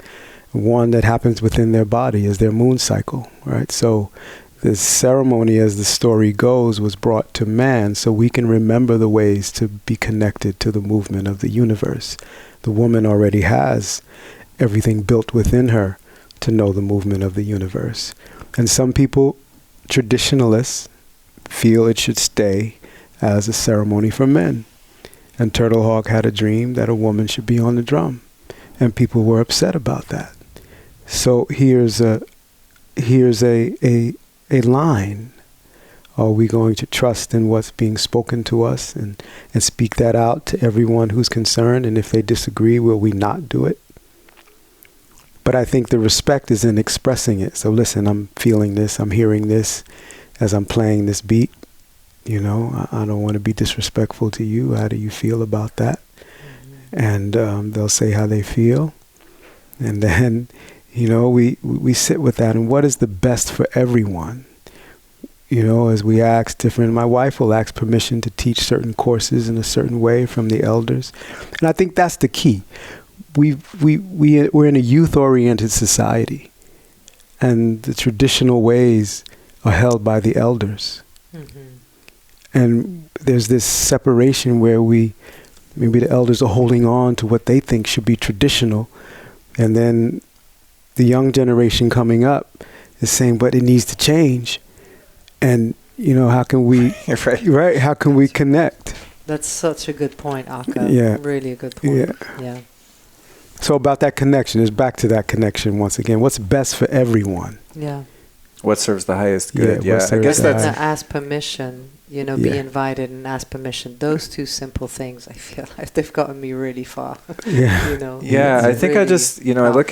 One that happens within their body is their moon cycle, right? So this ceremony, as the story goes, was brought to man so we can remember the ways to be connected to the movement of the universe. The woman already has everything built within her to know the movement of the universe. And some people, traditionalists, feel it should stay as a ceremony for men. And Turtle Hawk had a dream that a woman should be on the drum, and people were upset about that. So here's a line Are we going to trust in what's being spoken to us and speak that out to everyone who's concerned? And if they disagree, will we not do it? But I think the respect is in expressing it. So listen, I'm feeling this, I'm hearing this as I'm playing this beat. You know, I don't want to be disrespectful to you. How do you feel about that? And they'll say how they feel. And then, you know, we sit with that. And what is the best for everyone? You know, as we ask different, my wife will ask permission to teach certain courses in a certain way from the elders. And I think that's the key. We're in a youth-oriented society. And the traditional ways are held by the elders. Mm-hmm. And there's this separation where maybe the elders are holding on to what they think should be traditional. And then the young generation coming up is saying, but it needs to change. And, you know, how can we, right? How can we connect? That's such a good point, Akka. Yeah. Really a good point. Yeah. So about that connection, it's back to that connection once again. What's best for everyone? Yeah. What serves the highest good? Yeah. I guess that's... ask permission, you know, be invited and ask permission. Those two simple things, I feel like they've gotten me really far. Yeah. You know. Yeah, I think really I just, you know, I look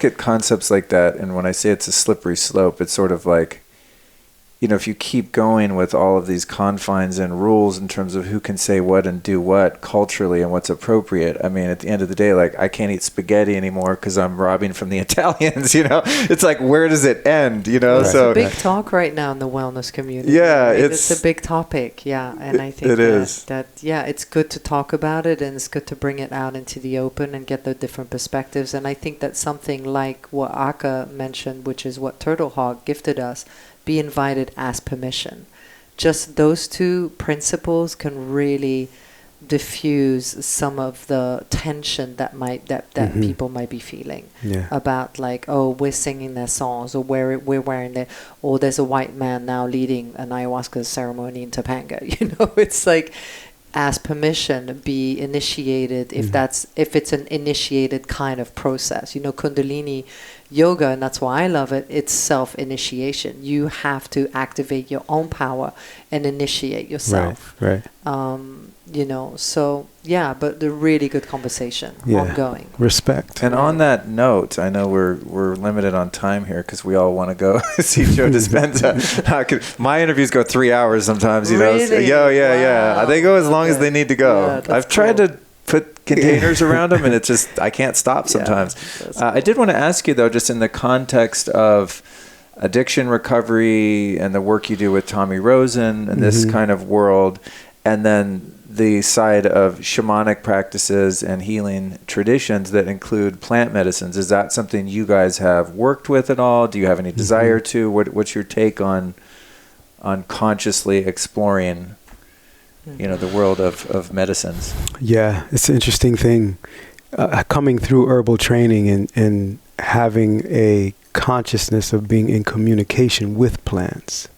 at concepts like that, and when I say it's a slippery slope, it's sort of like, you know, if you keep going with all of these confines and rules in terms of who can say what and do what culturally and what's appropriate, I mean, at the end of the day, like, I can't eat spaghetti anymore because I'm robbing from the Italians, you know? It's like, where does it end, you know? Right. So it's a big talk right now in the wellness community. Yeah. Right? It's a big topic, yeah. And I think that, it's good to talk about it, and it's good to bring it out into the open and get the different perspectives. And I think that something like what Akka mentioned, which is what Turtle Hawk gifted us, be invited, ask permission. Just those two principles can really diffuse some of the tension that people might be feeling about, like, oh, we're singing their songs, or we're wearing their, or there's a white man now leading an ayahuasca ceremony in Topanga. You know, it's like, ask permission, be initiated if it's an initiated kind of process. You know, Kundalini Yoga, and that's why I love it, it's self-initiation. You have to activate your own power and initiate yourself. Right. You know, so yeah, but the really good conversation ongoing. Respect. And on that note, I know we're limited on time here because we all want to go see Joe Dispenza. My interviews go 3 hours sommes, you know. Really? So, wow. They go as long as they need to go. Yeah, I've tried to put containers around them, and it's just, I can't stop sometimes. I did want to ask you, though, just in the context of addiction recovery and the work you do with Tommy Rosen and this kind of world, and then the side of shamanic practices and healing traditions that include plant medicines. Is that something you guys have worked with at all? Do you have any desire to? What's your take on consciously exploring, you know, the world of medicines? Yeah, it's an interesting thing. Coming through herbal training and having a consciousness of being in communication with plants.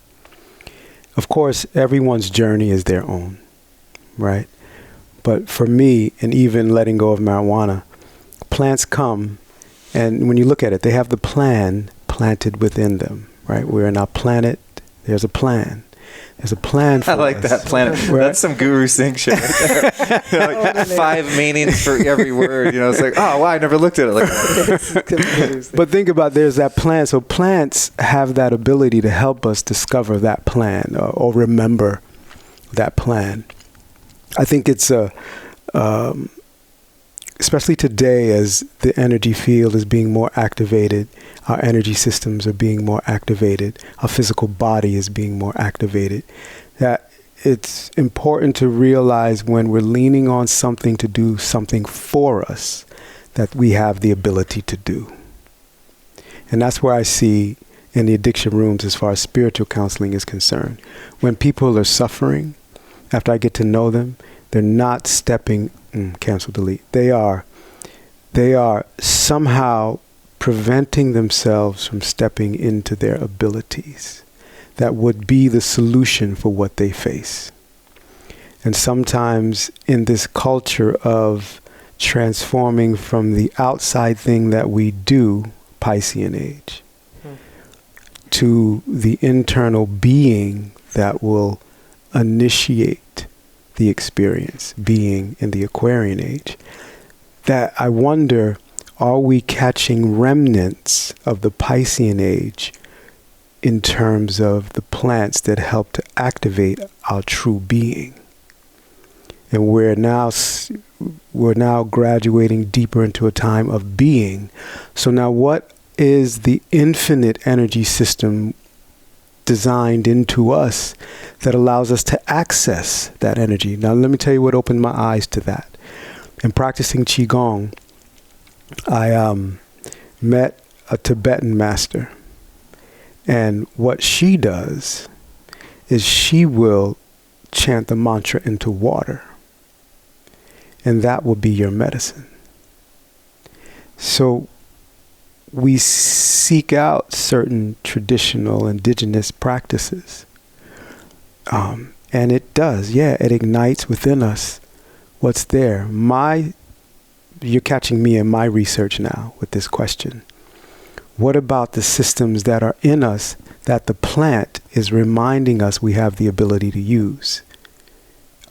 Of course, everyone's journey is their own, right? But for me, and even letting go of marijuana, plants come, and when you look at it, they have the plan planted within them, right? We're in our planet, there's a plan. There's a plan for us. I like that planet. Right? That's some Guru Singh shit right there. Like 5 meanings for every word. You know, it's like, oh, wow, I never looked at it like that. But think about, there's that plan. So plants have that ability to help us discover that plan or remember that plan. I think it's especially today, as the energy field is being more activated, our energy systems are being more activated, our physical body is being more activated, that it's important to realize when we're leaning on something to do something for us, that we have the ability to do. And that's where I see in the addiction rooms, as far as spiritual counseling is concerned, when people are suffering, after I get to know them, they're not stepping, cancel, delete. They are somehow preventing themselves from stepping into their abilities that would be the solution for what they face. And sometimes in this culture of transforming from the outside thing that we do, Piscean age, to the internal being that will initiate the experience, being in the Aquarian age, that I wonder, are we catching remnants of the Piscean age in terms of the plants that help to activate our true being? And we're now graduating deeper into a time of being. So now what is the infinite energy system designed into us that allows us to access that energy? Now, let me tell you what opened my eyes to that. In practicing Qigong, I met a Tibetan master. And what she does is she will chant the mantra into water. And that will be your medicine. So we seek out certain traditional indigenous practices. And it does, it ignites within us what's there. You're catching me in my research now with this question. What about the systems that are in us that the plant is reminding us we have the ability to use?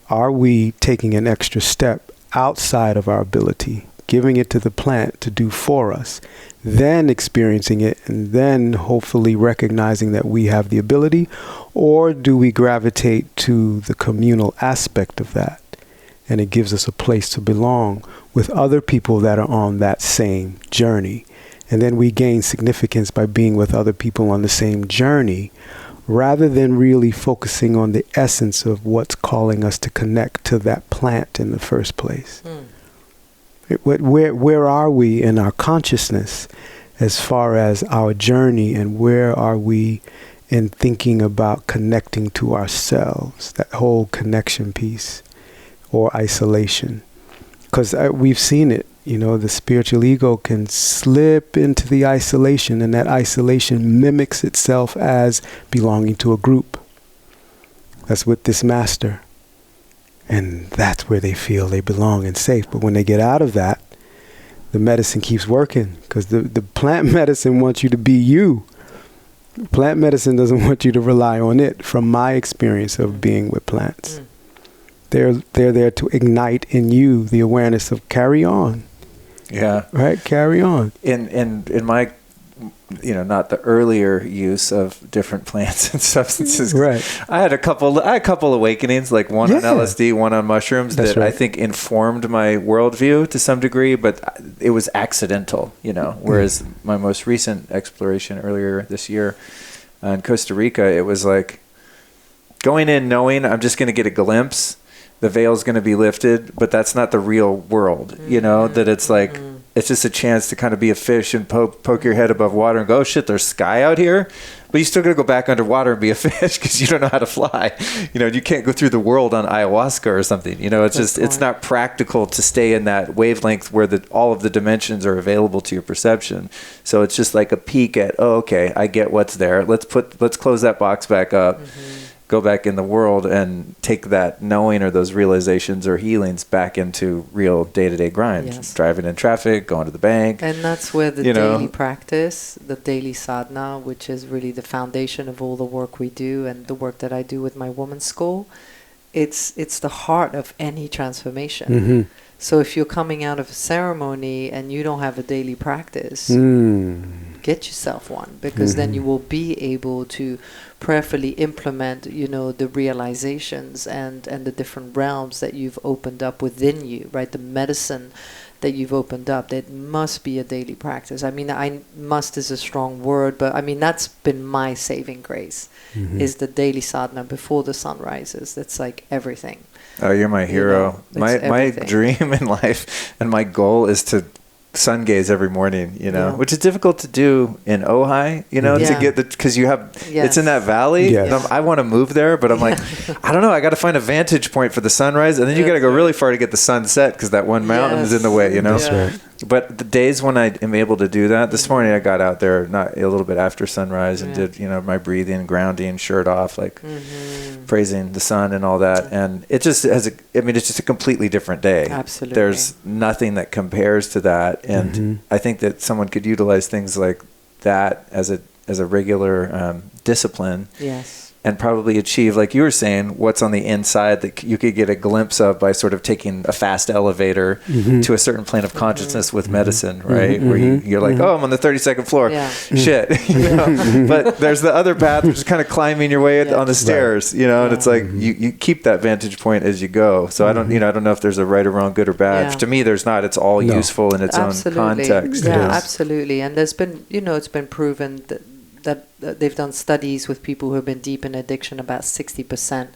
Are we taking an extra step outside of our ability, giving it to the plant to do for us, then experiencing it, and then hopefully recognizing that we have the ability? Or do we gravitate to the communal aspect of that? And it gives us a place to belong with other people that are on that same journey. And then we gain significance by being with other people on the same journey, rather than really focusing on the essence of what's calling us to connect to that plant in the first place. Where are we in our consciousness as far as our journey, and where are we in thinking about connecting to ourselves, that whole connection piece, or isolation? Because we've seen it, the spiritual ego can slip into the isolation, and that isolation mimics itself as belonging to a group. That's with this master. And that's where they feel they belong and safe. But when they get out of that, the medicine keeps working, because the plant medicine wants you to be you. Plant medicine doesn't want you to rely on it, from my experience of being with plants. They're there to ignite in you the awareness of carry on. Yeah. Right? Carry on. In my, not the earlier use of different plants and substances. Right. I had a couple awakenings, like one on LSD, one on mushrooms, that I think informed my worldview to some degree, but it was accidental, whereas my most recent exploration earlier this year in Costa Rica, it was like going in knowing I'm just going to get a glimpse. The veil's going to be lifted, but that's not the real world, that it's like, it's just a chance to kind of be a fish and poke your head above water and go, oh shit, there's sky out here, but you still got to go back underwater and be a fish because you don't know how to fly. You can't go through the world on ayahuasca or something. It's just, it's not practical to stay in that wavelength where all of the dimensions are available to your perception. So it's just like a peek at, oh, okay, I get what's there. Let's close that box back up. Go back in the world and take that knowing or those realizations or healings back into real day-to-day grind. Yes. Driving in traffic, going to the bank. And that's where the daily practice, the daily sadhna, which is really the foundation of all the work we do and the work that I do with my women's school, it's the heart of any transformation. Mm-hmm. So if you're coming out of a ceremony and you don't have a daily practice, get yourself one, because then you will be able to prayerfully implement, the realizations and the different realms that you've opened up within you, right? The medicine that you've opened up, that must be a daily practice. I mean, must is a strong word, but I mean, that's been my saving grace, is the daily sadhana before the sun rises. That's like everything. Oh, you're my hero. My dream in life and my goal is to sun gaze every morning, which is difficult to do in Ojai, to get because you have, it's in that valley. Yes. I want to move there, but I'm like, I don't know. I got to find a vantage point for the sunrise, and then you got to go really far to get the sunset because that one mountain is in the way, That's right. But the days when I am able to do that, this morning I got out there not a little bit after sunrise and did, my breathing, grounding, shirt off, like praising the sun and all that. And it just has it's just a completely different day. Absolutely. There's nothing that compares to that. And I think that someone could utilize things like that as a regular discipline. Yes. and probably achieve, like you were saying, what's on the inside that you could get a glimpse of by sort of taking a fast elevator to a certain plane of consciousness with medicine, right? Where you're like, oh, I'm on the 32nd floor. Yeah. Shit. You know? But there's the other path, which is kind of climbing your way on the stairs, you know, and it's like you keep that vantage point as you go. So I don't know if there's a right or wrong, good or bad. Yeah. To me, there's not. It's all useful in its own context. Yeah, absolutely. And there's been, it's been proven that they've done studies with people who have been deep in addiction. About 60%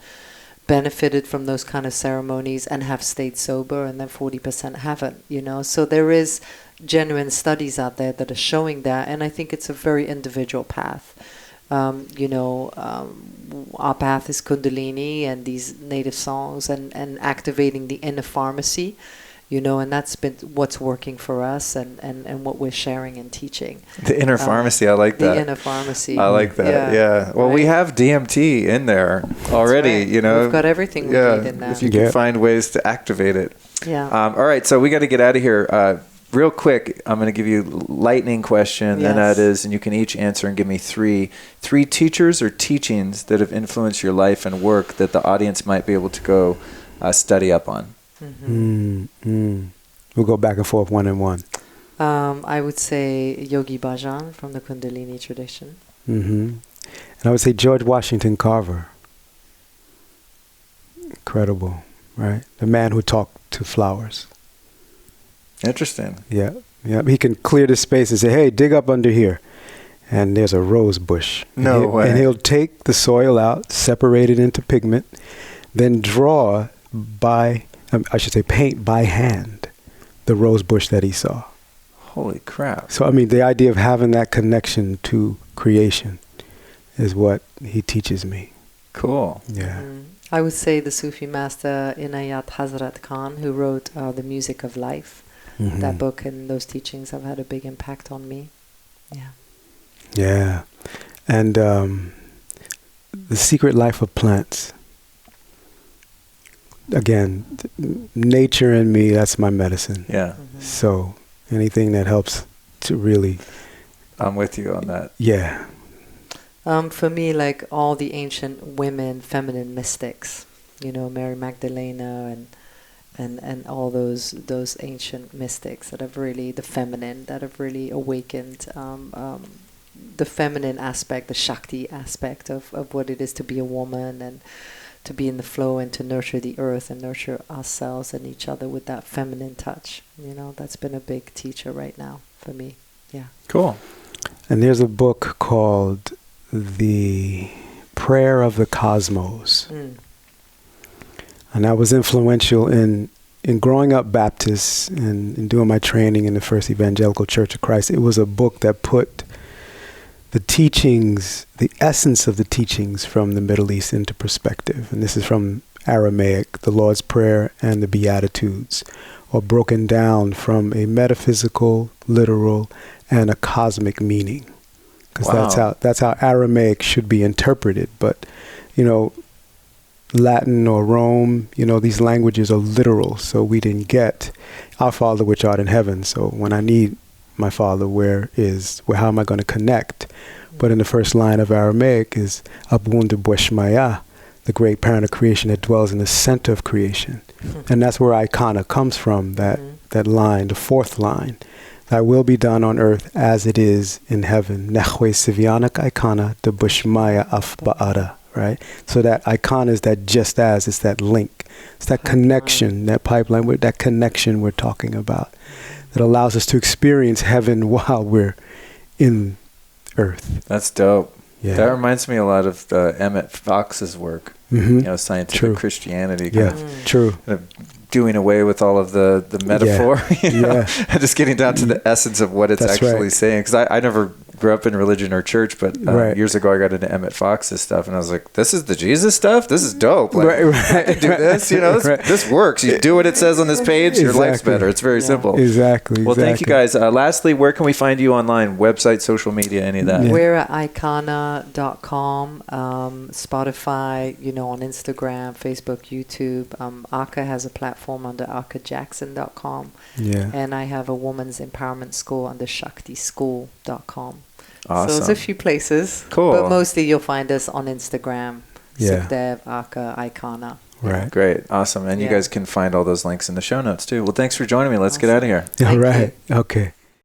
benefited from those kind of ceremonies and have stayed sober, and then 40% haven't, So there is genuine studies out there that are showing that, and I think it's a very individual path. Our path is Kundalini and these native songs and activating the inner pharmacy, and that's been what's working for us and what we're sharing and teaching. The inner pharmacy, I like that. The inner pharmacy. I like that, yeah. Well, we have DMT in there already, We've got everything we need in there. If you can find ways to activate it. Yeah. All right, so we got to get out of here. Real quick, I'm going to give you a lightning question, and that is, and you can each answer and give me three teachers or teachings that have influenced your life and work that the audience might be able to go study up on. We'll go back and forth, one and one. I would say Yogi Bhajan from the Kundalini tradition. And I would say George Washington Carver. Incredible, right? The man who talked to flowers. Interesting. Yeah. He can clear the space and say, hey, dig up under here. And there's a rose bush. No way. And he'll take the soil out, separate it into pigment, then draw paint by hand the rose bush that he saw. Holy crap. So, the idea of having that connection to creation is what he teaches me. Cool. Yeah. I would say the Sufi master Inayat Hazrat Khan, who wrote The Music of Life. That book and those teachings have had a big impact on me. Yeah. Yeah. And The Secret Life of Plants. Again, nature and me, that's my medicine. Yeah. So anything that helps to really... I'm with you on that. Yeah. For me, like all the ancient women, feminine mystics, Mary Magdalena and all those ancient mystics that have really, the feminine, that have really awakened the feminine aspect, the Shakti aspect of what it is to be a woman and to be in the flow and to nurture the earth and nurture ourselves and each other with that feminine touch. That's been a big teacher right now for me. Yeah. Cool. And there's a book called The Prayer of the Cosmos. And that was influential in growing up Baptist and in doing my training in the First Evangelical Church of Christ. It was a book that put the teachings, the essence of the teachings from the Middle East into perspective. And this is from Aramaic, the Lord's Prayer and the Beatitudes, or broken down from a metaphysical, literal, and a cosmic meaning. Because that's how Aramaic should be interpreted. But, Latin or Rome, these languages are literal. So we didn't get our Father which art in heaven. So when I need my Father, how am I going to connect? But in the first line of Aramaic is Abundu Bweshmaya, the great parent of creation that dwells in the center of creation. And that's where Aykanna comes from, that line, the fourth line. Thy will be done on earth as it is in heaven. Nechwe Sivianak Aykanna de Bushmaya Afba'ada, right? So that Aykanna is that just as, it's that link. It's that connection, that pipeline, that connection we're talking about that allows us to experience heaven while we're in earth. That's dope. Yeah. That reminds me a lot of Emmett Fox's work, scientific Christianity. Kind of doing away with all of the metaphor, and just getting down to the essence of what it's actually saying. Because I never grew up in religion or church, but years ago I got into Emmett Fox's stuff, and I was like, this is the Jesus stuff? This is dope. Like, I can do this, this works. You do what it says on this page, your life's better. It's very simple. Exactly. Well, thank you guys. Lastly, where can we find you online? Website, social media, any of that? Yeah. We're at Aykanna.com, Spotify, on Instagram, Facebook, YouTube. Aka has a platform under akajackson.com. Yeah. And I have a woman's empowerment school under shaktyschool.com. Awesome. So there's a few places. Cool. But mostly you'll find us on Instagram. Yeah. Sukhdev, Aykanna. Right. Great. Awesome. And you guys can find all those links in the show notes too. Well, thanks for joining me. Let's get out of here. All right. Okay.